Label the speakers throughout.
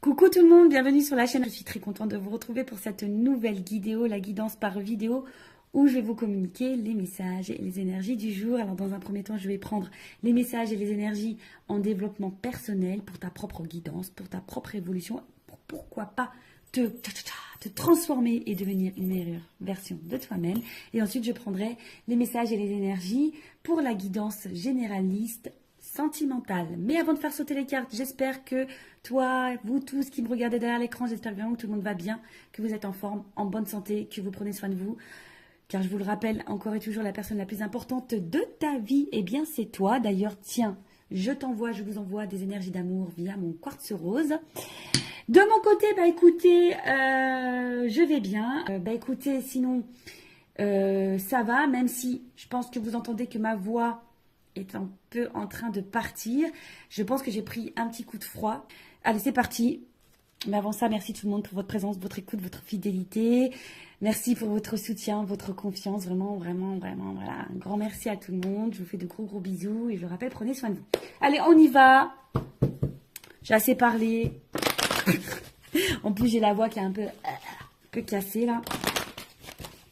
Speaker 1: Coucou tout le monde, bienvenue sur la chaîne. Je suis très contente de vous retrouver pour cette nouvelle vidéo, la guidance par vidéo, où je vais vous communiquer les messages et les énergies du jour. Alors dans un premier temps, je vais prendre les messages et les énergies en développement personnel pour ta propre guidance, pour ta propre évolution, pour pourquoi pas te transformer et devenir une meilleure version de toi-même. Et ensuite, je prendrai les messages et les énergies pour la guidance généraliste sentimentale. Mais avant de faire sauter les cartes, j'espère que toi, vous tous qui me regardez derrière l'écran, j'espère vraiment que tout le monde va bien, que vous êtes en forme, en bonne santé, que vous prenez soin de vous. Car je vous le rappelle, encore et toujours, la personne la plus importante de ta vie, eh bien c'est toi. D'ailleurs, tiens, je vous envoie des énergies d'amour via mon quartz rose. De mon côté, bah écoutez, je vais bien. Écoutez, sinon, ça va, même si je pense que vous entendez que ma voix est un peu en train de partir. Je pense que j'ai pris un petit coup de froid. Allez, c'est parti. Mais avant ça, merci tout le monde pour votre présence, votre écoute, votre fidélité. Merci pour votre soutien, votre confiance. Vraiment, voilà. Un grand merci à tout le monde. Je vous fais de gros bisous. Et je le rappelle, prenez soin de vous. Allez, on y va. J'ai assez parlé. En plus, j'ai la voix qui est un peu cassée, là.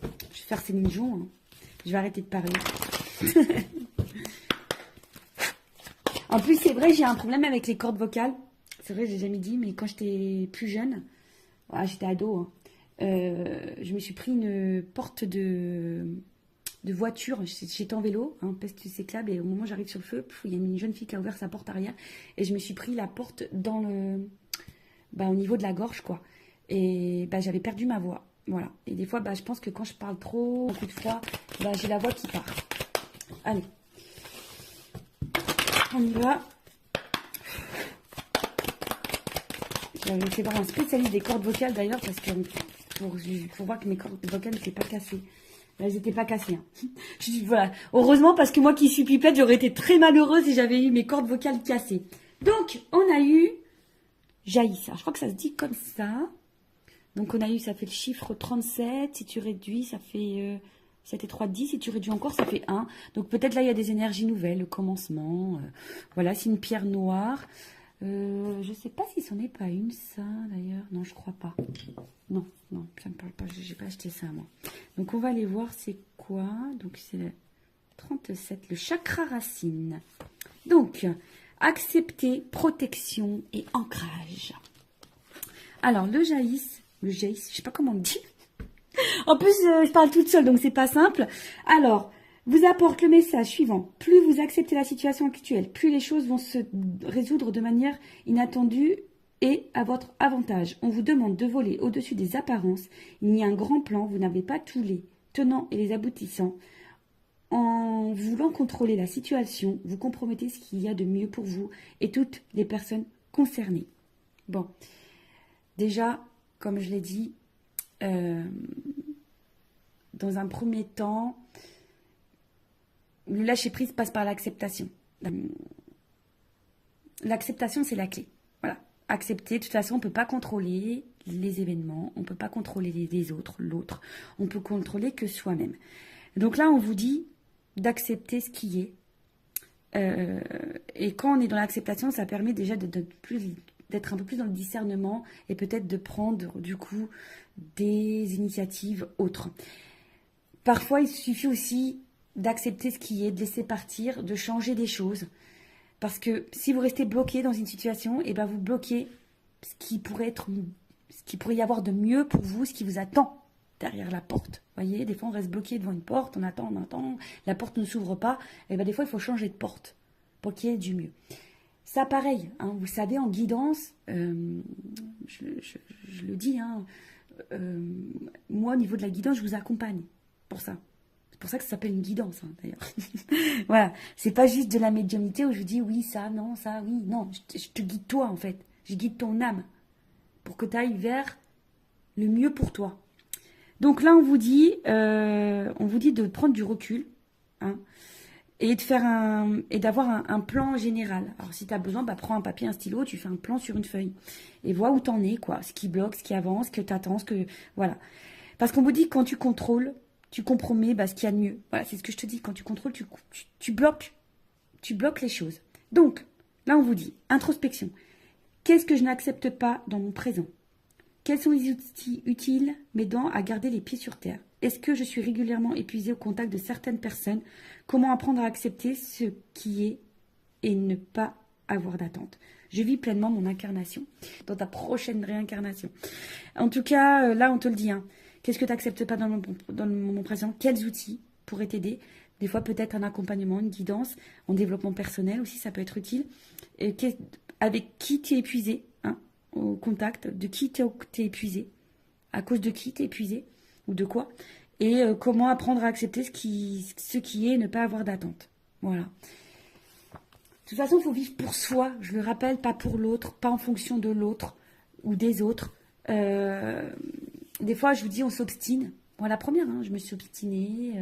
Speaker 1: Je vais faire Céline Dion, hein. Je vais arrêter de parler. En plus, c'est vrai, j'ai un problème avec les cordes vocales. C'est vrai, je l'ai jamais dit, mais quand j'étais plus jeune, voilà, j'étais ado, hein, je me suis pris une porte de voiture. J'étais en vélo, hein, peste cyclable, et au moment où j'arrive sur le feu, il y a une jeune fille qui a ouvert sa porte arrière, et je me suis pris la porte dans au niveau de la gorge, quoi. Et j'avais perdu ma voix, voilà. Et des fois, je pense que quand je parle trop, un coup de froid, j'ai la voix qui part. Allez. On y va. J'avais fait voir un spécialiste des cordes vocales d'ailleurs, parce que pour voir que mes cordes vocales n'étaient pas cassées. Elles n'étaient pas cassées. Hein. Je dis voilà. Heureusement, parce que moi qui suis pipette, j'aurais été très malheureuse si j'avais eu mes cordes vocales cassées. Donc, on a eu Jaïssa. Je crois que ça se dit comme ça. Donc, on a eu, ça fait le chiffre 37. Si tu réduis, ça fait 7 et 3, 10. Si tu réduis encore, ça fait 1. Donc, peut-être là, il y a des énergies nouvelles, le commencement. Voilà, c'est une pierre noire. Je ne sais pas si c'en est pas une, ça, d'ailleurs. Non, je crois pas. Non, ça me parle pas. J'ai pas acheté ça, moi. Donc, on va aller voir c'est quoi. Donc, c'est le 37, le chakra racine. Donc, accepter, protection et ancrage. Alors, le jaïs, je sais pas comment on dit. En plus, je parle toute seule, donc c'est pas simple. Alors, vous apporte le message suivant. Plus vous acceptez la situation actuelle, plus les choses vont se résoudre de manière inattendue et à votre avantage. On vous demande de voler au-dessus des apparences. Il y a un grand plan, vous n'avez pas tous les tenants et les aboutissants. En voulant contrôler la situation, vous compromettez ce qu'il y a de mieux pour vous et toutes les personnes concernées. Bon, déjà, comme je l'ai dit, dans un premier temps, le lâcher-prise passe par l'acceptation. L'acceptation, c'est la clé. Voilà. Accepter. De toute façon, on ne peut pas contrôler les événements. On ne peut pas contrôler les autres, l'autre. On peut contrôler que soi-même. Donc là, on vous dit d'accepter ce qui est. Et quand on est dans l'acceptation, ça permet déjà d'être un peu plus dans le discernement et peut-être de prendre, du coup, des initiatives autres. Parfois, il suffit aussi d'accepter ce qui est, de laisser partir, de changer des choses. Parce que si vous restez bloqué dans une situation, vous bloquez ce qui pourrait y avoir de mieux pour vous, ce qui vous attend derrière la porte. Vous voyez, des fois on reste bloqué devant une porte, on attend, la porte ne s'ouvre pas. Et des fois il faut changer de porte pour qu'il y ait du mieux. Ça pareil, hein, vous savez, en guidance, je le dis, hein, moi au niveau de la guidance, je vous accompagne pour ça. C'est pour ça que ça s'appelle une guidance, hein, d'ailleurs. Voilà, c'est pas juste de la médiumnité où je vous dis oui, ça, non, ça, oui, non. Je te guide toi, en fait. Je guide ton âme pour que tu ailles vers le mieux pour toi. Donc là, on vous dit de prendre du recul, hein, et d'avoir un plan général. Alors, si tu as besoin, prends un papier, un stylo, tu fais un plan sur une feuille. Et vois où t'en es, quoi. Ce qui bloque, ce qui avance, ce que t'attends, voilà. Parce qu'on vous dit que quand tu contrôles, tu compromets ce qu'il y a de mieux. Voilà, c'est ce que je te dis. Quand tu contrôles, tu bloques les choses. Donc, là, on vous dit, introspection. Qu'est-ce que je n'accepte pas dans mon présent? Quels sont les outils utiles m'aidant à garder les pieds sur terre? Est-ce que je suis régulièrement épuisée au contact de certaines personnes? Comment apprendre à accepter ce qui est et ne pas avoir d'attente? Je vis pleinement mon incarnation dans ta prochaine réincarnation. En tout cas, là, on te le dit. Hein. Qu'est-ce que tu n'acceptes pas dans le moment présent? Quels outils pourraient t'aider? Des fois, peut-être un accompagnement, une guidance, en développement personnel aussi, ça peut être utile. Et avec qui tu es épuisé, hein, au contact, de qui tu es épuisé, à cause de qui tu es épuisé, ou de quoi, et comment apprendre à accepter ce qui est et ne pas avoir d'attente. Voilà. De toute façon, il faut vivre pour soi, je le rappelle, pas pour l'autre, pas en fonction de l'autre ou des autres. Des fois, je vous dis, on s'obstine. Moi, la première, hein, je me suis obstinée,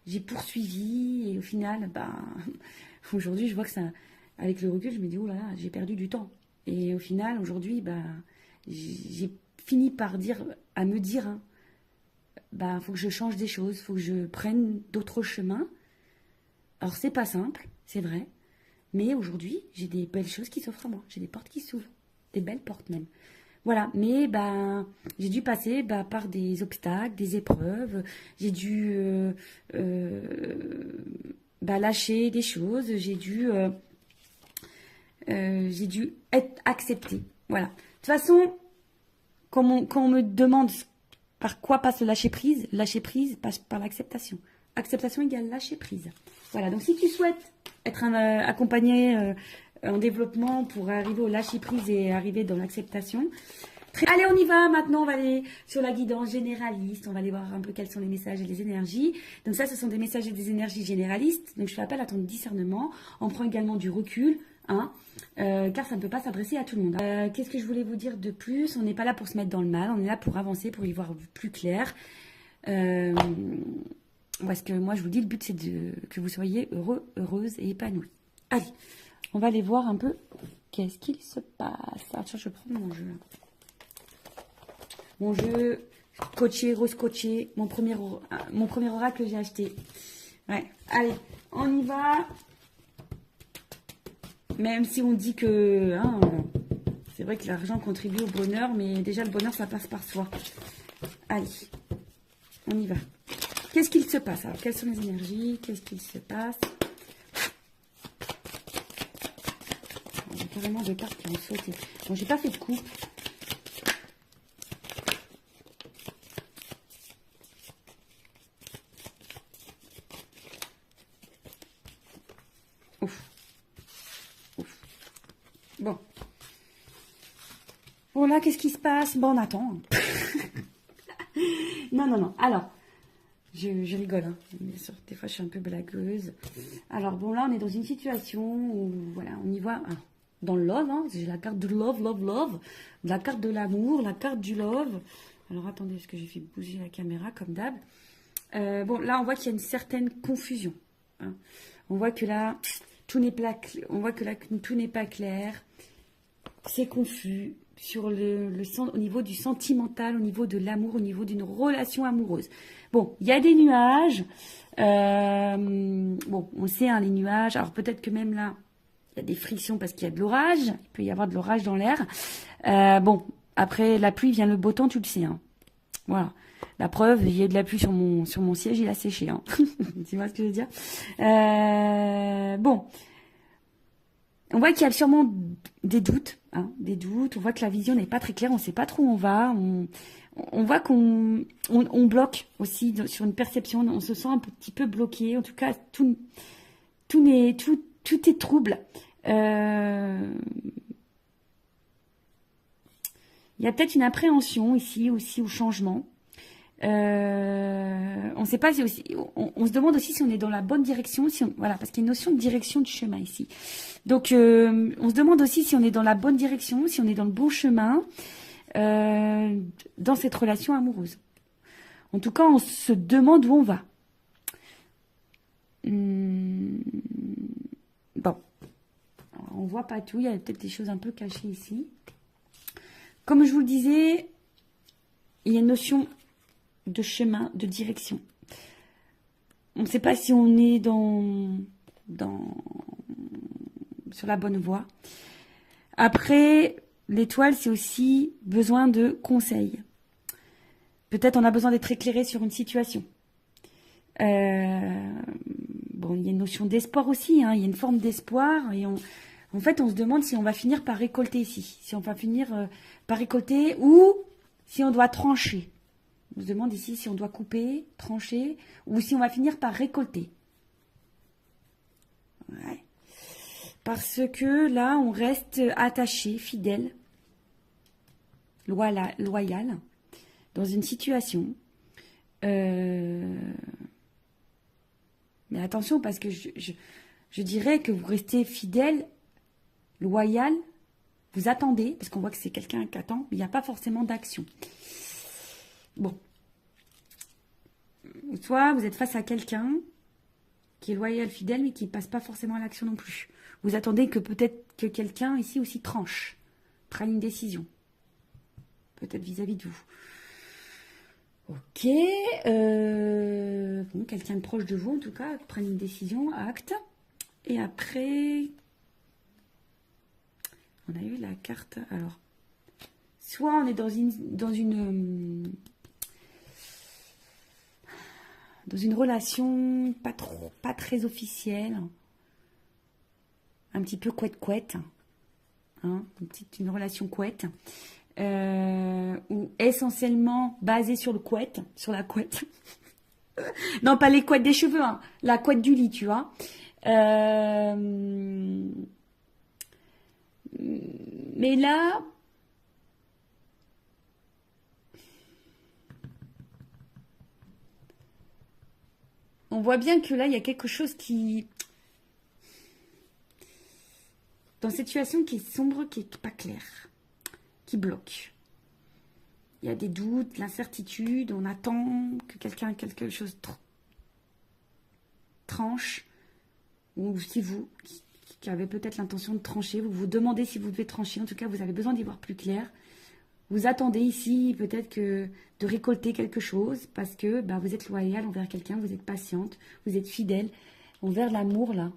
Speaker 1: j'ai poursuivi, et au final, aujourd'hui, je vois que ça, avec le recul, je me dis, oh là là, j'ai perdu du temps. Et au final, aujourd'hui, j'ai fini par me dire, hein, faut que je change des choses, faut que je prenne d'autres chemins. Alors, c'est pas simple, c'est vrai. Mais aujourd'hui, j'ai des belles choses qui s'offrent à moi. J'ai des portes qui s'ouvrent. Des belles portes même. Voilà. Mais j'ai dû passer par des obstacles, des épreuves. J'ai dû lâcher des choses. J'ai dû être acceptée. Voilà. De toute façon, quand on me demande par quoi passe le lâcher prise passe par l'acceptation. Acceptation égale lâcher prise. Voilà, donc si tu souhaites être accompagné en développement pour arriver au lâcher prise et arriver dans l'acceptation, allez, on y va. Maintenant, on va aller sur la guidance généraliste. On va aller voir un peu quels sont les messages et les énergies. Donc ça, ce sont des messages et des énergies généralistes. Donc je fais appel à ton discernement. On prend également du recul, hein, car ça ne peut pas s'adresser à tout le monde. Qu'est-ce que je voulais vous dire de plus? On n'est pas là pour se mettre dans le mal. On est là pour avancer, pour y voir plus clair. Parce que moi, je vous dis, le but, c'est que vous soyez heureux, heureuse et épanouie. Allez, on va aller voir un peu qu'est-ce qu'il se passe. Ah, tiens, je prends mon jeu. Mon jeu coaché, rose coaché, mon premier oracle que j'ai acheté. Ouais, allez, on y va. Même si on dit que c'est vrai que l'argent contribue au bonheur, mais déjà, le bonheur, ça passe par soi. Allez, on y va. Qu'est-ce qu'il se passe? Alors, quelles sont les énergies? Qu'est-ce qu'il se passe? J'ai carrément deux cartes qui ont sauté. Bon, j'ai pas fait de coup. Ouf. Ouf. Bon. Bon, là, qu'est-ce qui se passe? Bon, on attend. Non. Alors... Je rigole, hein. Bien sûr, des fois je suis un peu blagueuse. Alors bon, là on est dans une situation où, voilà, on y voit dans le love, hein. J'ai la carte de love, la carte de l'amour, la carte du love. Alors attendez, parce que j'ai fait bouger la caméra comme d'hab. Bon, là on voit qu'il y a une certaine confusion, hein. On voit que là, tout n'est pas clair. C'est confus sur au niveau du sentimental, au niveau de l'amour, au niveau d'une relation amoureuse. Bon, il y a des nuages. Bon, on sait, hein, les nuages. Alors peut-être que même là, il y a des frictions parce qu'il y a de l'orage. Il peut y avoir de l'orage dans l'air. Bon, après la pluie vient le beau temps, tu le sais, hein. Voilà. La preuve, il y a de la pluie sur mon siège, il a séché, hein. Tu vois ce que je veux dire? Bon. On voit qu'il y a sûrement des doutes, hein, des doutes. On voit que la vision n'est pas très claire. On ne sait pas trop où on va. On voit qu'on bloque aussi sur une perception. On se sent un petit peu bloqué. En tout cas, tout est trouble. Il y a peut-être une appréhension ici aussi au changement. On ne sait pas si aussi, on se demande aussi si on est dans la bonne direction, voilà, parce qu'il y a une notion de direction du chemin ici. Donc, on se demande aussi si on est dans la bonne direction, si on est dans le bon chemin dans cette relation amoureuse. En tout cas, on se demande où on va. Bon, alors, on voit pas tout. Il y a peut-être des choses un peu cachées ici. Comme je vous le disais, il y a une notion de chemin, de direction. On ne sait pas si on est sur la bonne voie. Après, l'étoile, c'est aussi besoin de conseils. Peut-être on a besoin d'être éclairé sur une situation. Bon, il y a une notion d'espoir aussi, hein, il y a une forme d'espoir et en fait, on se demande si on va finir par récolter ici, si on va finir par récolter ou si on doit trancher. On se demande ici si on doit couper, trancher ou si on va finir par récolter. Ouais. Parce que là, on reste attaché, fidèle, loyal, dans une situation. Mais attention, parce que je dirais que vous restez fidèle, loyal, vous attendez, parce qu'on voit que c'est quelqu'un qui attend, mais il n'y a pas forcément d'action. Bon. Soit vous êtes face à quelqu'un qui est loyal, fidèle, mais qui ne passe pas forcément à l'action non plus. Vous attendez que peut-être que quelqu'un ici aussi tranche, prenne une décision. Peut-être vis-à-vis de vous. Ok. Bon, quelqu'un de proche de vous, en tout cas, prenne une décision, acte. Et après, on a eu la carte. Alors, soit on est dans une relation pas très officielle, un petit peu couette-couette, hein, une relation couette, ou essentiellement basée sur le couette, sur la couette. Non, pas les couettes des cheveux, hein, la couette du lit, tu vois. Mais là, on voit bien que là, il y a quelque chose qui... Dans cette situation qui est sombre, qui n'est pas claire, qui bloque. Il y a des doutes, l'incertitude, on attend que quelque chose tranche. Ou si vous, qui avez peut-être l'intention de trancher, vous vous demandez si vous devez trancher. En tout cas, vous avez besoin d'y voir plus clair. Vous attendez ici peut-être de récolter quelque chose parce que vous êtes loyal envers quelqu'un, vous êtes patiente, vous êtes fidèle envers l'amour là.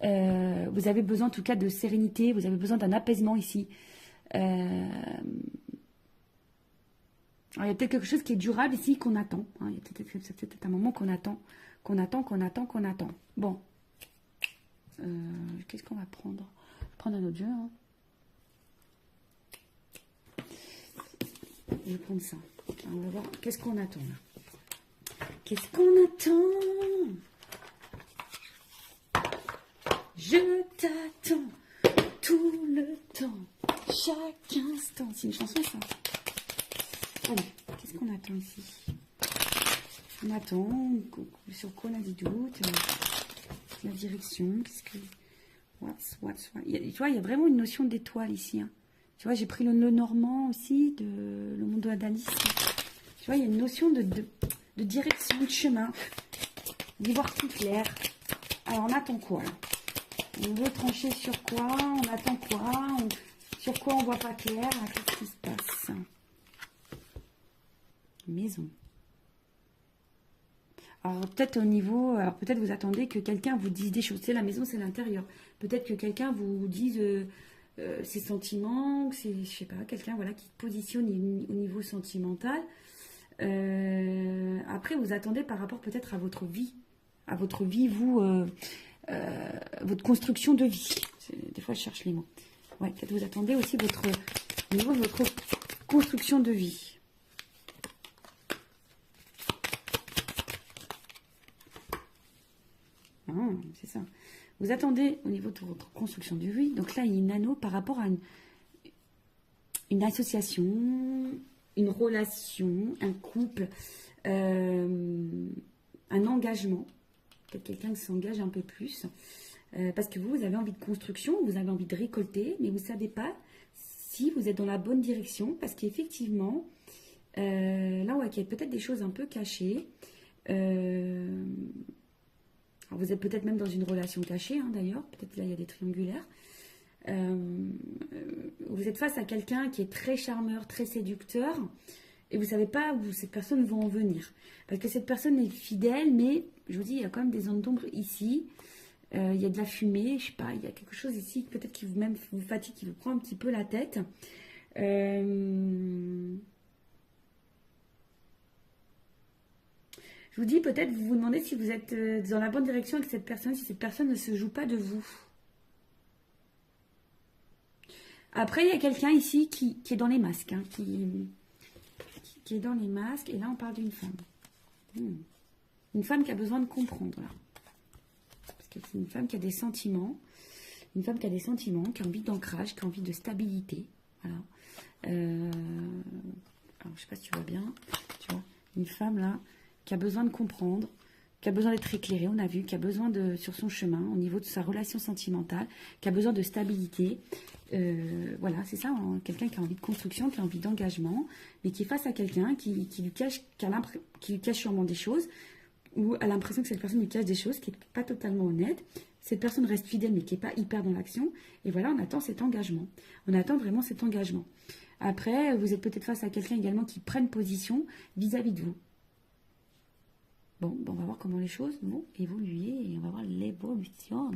Speaker 1: Vous avez besoin en tout cas de sérénité, vous avez besoin d'un apaisement ici. Alors, il y a peut-être quelque chose qui est durable ici qu'on attend. Hein. Il y a peut-être un moment qu'on attend. Bon. Qu'est-ce qu'on va prendre? Je vais prendre un autre jeu. Hein. Je vais prendre ça. On va voir. Qu'est-ce qu'on attend là? Qu'est-ce qu'on attend? Je t'attends tout le temps, chaque instant. C'est une chanson ça. Allez, qu'est-ce qu'on attend ici? On attend. Sur quoi on a des doutes? La direction. Qu'est-ce que... Tu vois, il y a vraiment une notion d'étoile ici. Hein. Tu vois, j'ai pris le normand aussi, le monde d'Alice. Tu vois, il y a une notion de direction, de chemin, d'y voir plus clair. Alors, on attend quoi là? On veut trancher sur quoi? On attend quoi? Sur quoi on voit pas clair? Qu'est-ce qui se passe? Maison. Alors, peut-être au niveau... Alors, peut-être vous attendez que quelqu'un vous dise des choses. C'est la maison, c'est l'intérieur. Peut-être que quelqu'un vous dise... ses sentiments, je sais pas, quelqu'un voilà, qui se positionne au niveau sentimental. Après, vous attendez par rapport peut-être à votre vie, vous, votre construction de vie. Des fois, je cherche les mots. Ouais, peut-être vous attendez aussi au niveau de votre construction de vie. Ah, c'est ça. Vous attendez au niveau de votre construction de vie. Donc là, il y a une anneau par rapport à une association, une relation, un couple, un engagement. Peut-être quelqu'un qui s'engage un peu plus. Parce que vous avez envie de construction, vous avez envie de récolter, mais vous ne savez pas si vous êtes dans la bonne direction. Parce qu'effectivement, là, ouais, il y a peut-être des choses un peu cachées. Alors vous êtes peut-être même dans une relation cachée, hein, d'ailleurs. Peut-être là, il y a des triangulaires. Vous êtes face à quelqu'un qui est très charmeur, très séducteur. Et vous ne savez pas où cette personne va en venir. Parce que cette personne est fidèle, mais je vous dis, il y a quand même des zones d'ombre ici. Il y a de la fumée, je sais pas, il y a quelque chose ici, peut-être qui vous fatigue, qui vous prend un petit peu la tête. Je vous dis, peut-être vous vous demandez si vous êtes dans la bonne direction avec cette personne, si cette personne ne se joue pas de vous. Après, il y a quelqu'un ici qui est dans les masques, hein, qui est dans les masques, et là on parle d'une femme. Une femme qui a besoin de comprendre, là. Parce que c'est une femme qui a des sentiments, qui a envie d'ancrage, qui a envie de stabilité, voilà. Alors, je sais pas si tu vois bien, tu vois, une femme là, qui a besoin de comprendre, qui a besoin d'être éclairée, on a vu, qui a besoin de, sur son chemin, au niveau de sa relation sentimentale, qui a besoin de stabilité. Voilà, c'est ça, hein, quelqu'un qui a envie de construction, qui a envie d'engagement, mais qui est face à quelqu'un qui lui cache sûrement des choses, ou a l'impression que cette personne lui cache des choses, qui n'est pas totalement honnête. Cette personne reste fidèle, mais qui n'est pas hyper dans l'action. Et voilà, on attend cet engagement. On attend vraiment cet engagement. Après, vous êtes peut-être face à quelqu'un également qui prenne position vis-à-vis de vous. Bon, on va voir comment les choses vont évoluer et on va voir l'évolution.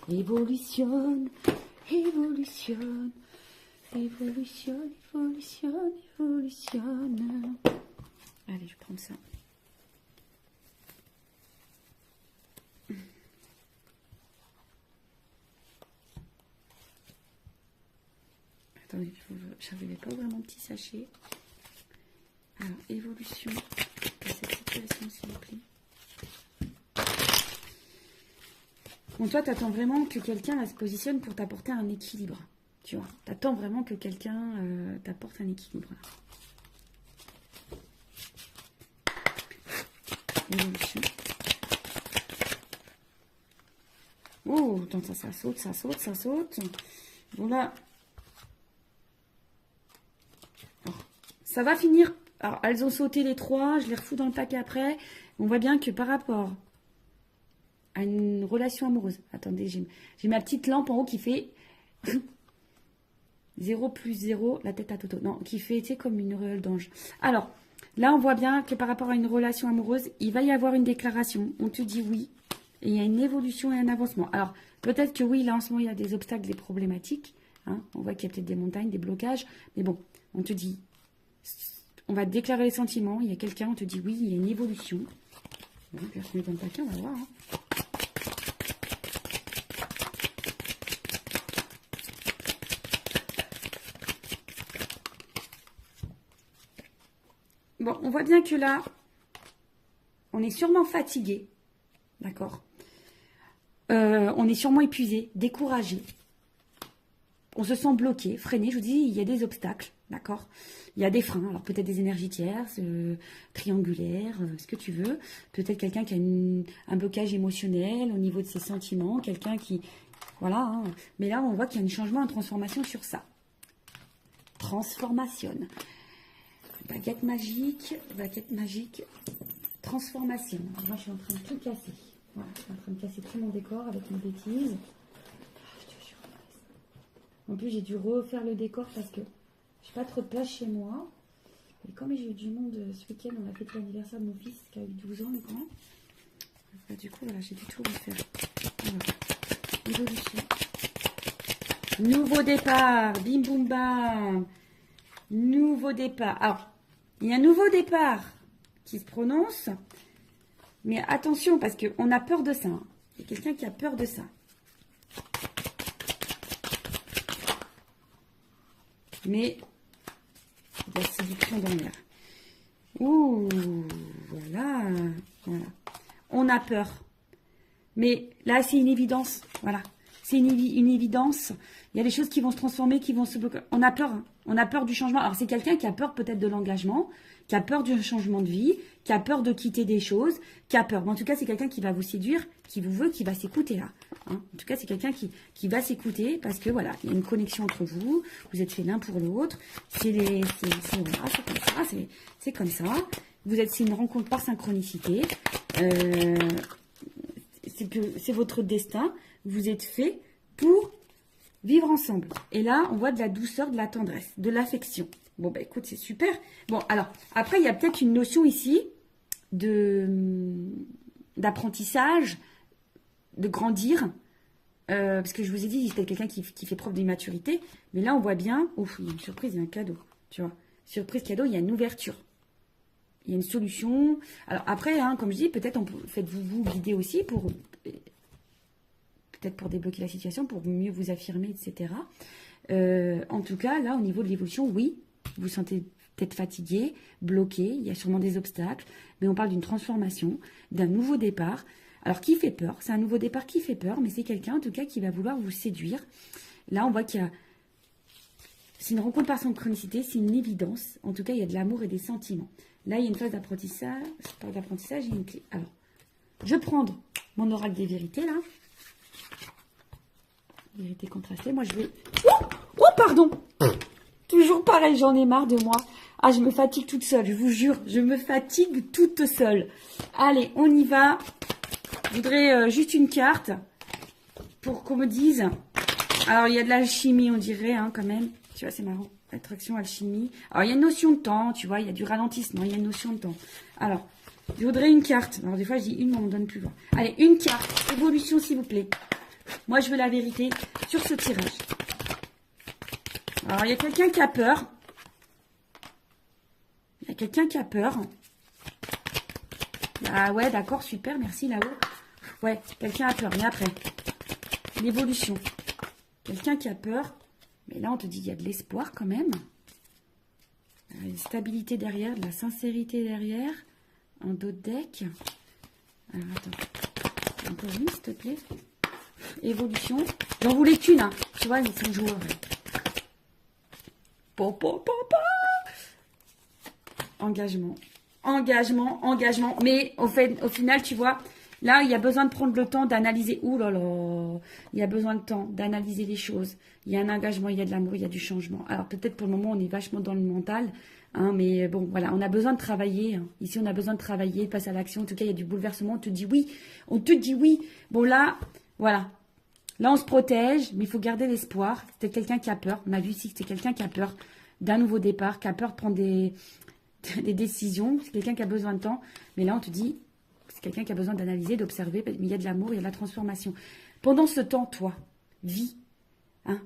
Speaker 1: Évolution, évolution, évolution, évolution, évolution. Allez, je prends ça. Attendez, j'arrivais pas à ouvrir mon petit sachet. Alors, évolution de cette situation, s'il vous plaît. Bon, toi, tu attends vraiment que quelqu'un se positionne pour t'apporter un équilibre. Tu vois, tu attends vraiment que quelqu'un t'apporte un équilibre. Évolution. Oh, attends, ça saute, ça saute, ça saute. Bon, là. Alors, ça va finir. Alors, elles ont sauté les trois. Je les refous dans le paquet après. On voit bien que par rapport à une relation amoureuse. Attendez, j'ai ma petite lampe en haut qui fait 0 plus 0, la tête à Toto. Non, qui fait, tu sais, comme une auréole d'ange. Alors, là, on voit bien que par rapport à une relation amoureuse, il va y avoir une déclaration. On te dit oui. Et il y a une évolution et un avancement. Alors, peut-être que oui, là, en ce moment, il y a des obstacles, des problématiques. Hein. On voit qu'il y a peut-être des montagnes, des blocages. Mais bon, on te dit, on va déclarer les sentiments. Il y a quelqu'un, on te dit oui, il y a une évolution. Bon, puis on se met dans le paquet, on va voir. Hein. Bon, on voit bien que là, on est sûrement fatigué. D'accord. On est sûrement épuisé, découragé. On se sent bloqué, freiné. Je vous dis, il y a des obstacles. D'accord. Il y a des freins. Alors peut-être des énergies tierces, triangulaires, ce que tu veux. Peut-être quelqu'un qui a un blocage émotionnel au niveau de ses sentiments. Quelqu'un qui... Voilà. Hein. Mais là, on voit qu'il y a un changement, une transformation sur ça. Transformation. Baguette magique, transformation. Moi, je suis en train de tout casser. Voilà, je suis en train de casser tout mon décor avec une bêtise. En plus, j'ai dû refaire le décor parce que j'ai pas trop de place chez moi. Et comme j'ai eu du monde ce week-end, on a fêté l'anniversaire de mon fils qui a eu 12 ans, le grand. Bah, du coup, voilà, j'ai dû tout refaire. Voilà. Évolution. Nouveau départ. Bim, boum, bam. Nouveau départ. Alors, il y a un nouveau départ qui se prononce. Mais attention, parce qu'on a peur de ça. Hein. Il y a quelqu'un qui a peur de ça. Mais il y a séduction dans l'air. Ouh, voilà. On a peur. Mais là, c'est une évidence. Voilà. C'est une évidence. Il y a des choses qui vont se transformer, qui vont se bloquer. On a peur. Hein. On a peur du changement. Alors, c'est quelqu'un qui a peur peut-être de l'engagement, qui a peur du changement de vie, qui a peur de quitter des choses, qui a peur. Mais en tout cas, c'est quelqu'un qui va vous séduire, qui vous veut, qui va s'écouter là. Hein. En tout cas, c'est quelqu'un qui va s'écouter parce que voilà, il y a une connexion entre vous. Vous êtes fait l'un pour l'autre. C'est comme ça. C'est comme ça. C'est une rencontre par synchronicité. C'est votre destin. Vous êtes fait pour vivre ensemble. Et là, on voit de la douceur, de la tendresse, de l'affection. Bon, bah écoute, c'est super. Bon, alors, après, il y a peut-être une notion ici d'apprentissage, de grandir. Parce que je vous ai dit, c'était quelqu'un qui fait preuve d'immaturité. Mais là, on voit bien, ouf, il y a une surprise, il y a un cadeau. Tu vois, surprise, cadeau, il y a une ouverture. Il y a une solution. Alors après, hein, comme je dis, peut-être faites-vous guider aussi pour peut-être pour débloquer la situation, pour mieux vous affirmer, etc. En tout cas, là, au niveau de l'évolution, oui, vous vous sentez peut-être fatigué, bloqué, il y a sûrement des obstacles, mais on parle d'une transformation, d'un nouveau départ. Alors, qui fait peur? C'est un nouveau départ qui fait peur, mais c'est quelqu'un, en tout cas, qui va vouloir vous séduire. Là, on voit qu'il y a... C'est une rencontre par synchronicité, c'est une évidence. En tout cas, il y a de l'amour et des sentiments. Là, il y a une phase d'apprentissage, il y a une clé. Alors, je vais prendre mon oracle des vérités, là. Vérité contrastée. Moi, je vais... Oh, pardon. Toujours pareil, j'en ai marre de moi. Ah, je me fatigue toute seule, je vous jure. Je me fatigue toute seule. Allez, on y va. Je voudrais juste une carte pour qu'on me dise... Alors, il y a de l'alchimie, on dirait, hein, quand même. Tu vois, c'est marrant. Attraction, alchimie. Alors, il y a une notion de temps, tu vois. Il y a du ralentissement, il y a une notion de temps. Alors, je voudrais une carte. Alors, des fois, je dis une, mais on me donne plus loin. Allez, une carte. Évolution, s'il vous plaît. Moi, je veux la vérité sur ce tirage. Alors, il y a quelqu'un qui a peur. Il y a quelqu'un qui a peur. Ah ouais, d'accord, super, merci là-haut. Ouais, quelqu'un a peur. Mais après, l'évolution. Quelqu'un qui a peur. Mais là, on te dit qu'il y a de l'espoir quand même. Une stabilité derrière, de la sincérité derrière. Un dos de deck. Alors, attends. Encore une, s'il te plaît. Évolution. J'en voulais qu'une, hein. Tu vois, ils sont joueurs. Engagement. Engagement, engagement. Mais au final, tu vois, là, il y a besoin de prendre le temps d'analyser. Ouh là là. Il y a besoin de temps d'analyser les choses. Il y a un engagement, il y a de l'amour, il y a du changement. Alors peut-être pour le moment, on est vachement dans le mental. Hein, mais bon, voilà, on a besoin de travailler. Hein. Ici, on a besoin de travailler, de passer à l'action. En tout cas, il y a du bouleversement. On te dit oui. On te dit oui. Bon, là, voilà. Là, on se protège, mais il faut garder l'espoir. C'est quelqu'un qui a peur. On a vu ici que c'est quelqu'un qui a peur d'un nouveau départ, qui a peur de prendre des décisions. C'est quelqu'un qui a besoin de temps. Mais là, on te dit, c'est quelqu'un qui a besoin d'analyser, d'observer. Mais il y a de l'amour, il y a de la transformation. Pendant ce temps, toi, vis. Hein.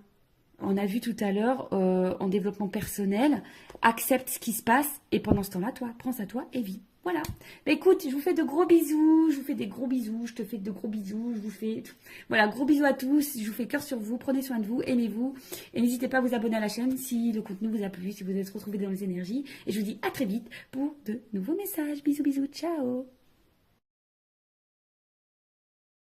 Speaker 1: On a vu tout à l'heure, en développement personnel, accepte ce qui se passe. Et pendant ce temps-là, toi, prends à toi et vis. Voilà. Bah, écoute, je vous fais de gros bisous. Je vous fais des gros bisous. Je te fais de gros bisous. Je vous fais... Voilà, gros bisous à tous. Je vous fais cœur sur vous. Prenez soin de vous. Aimez-vous. Et n'hésitez pas à vous abonner à la chaîne si le contenu vous a plu, si vous êtes retrouvés dans les énergies. Et je vous dis à très vite pour de nouveaux messages. Bisous, bisous. Ciao.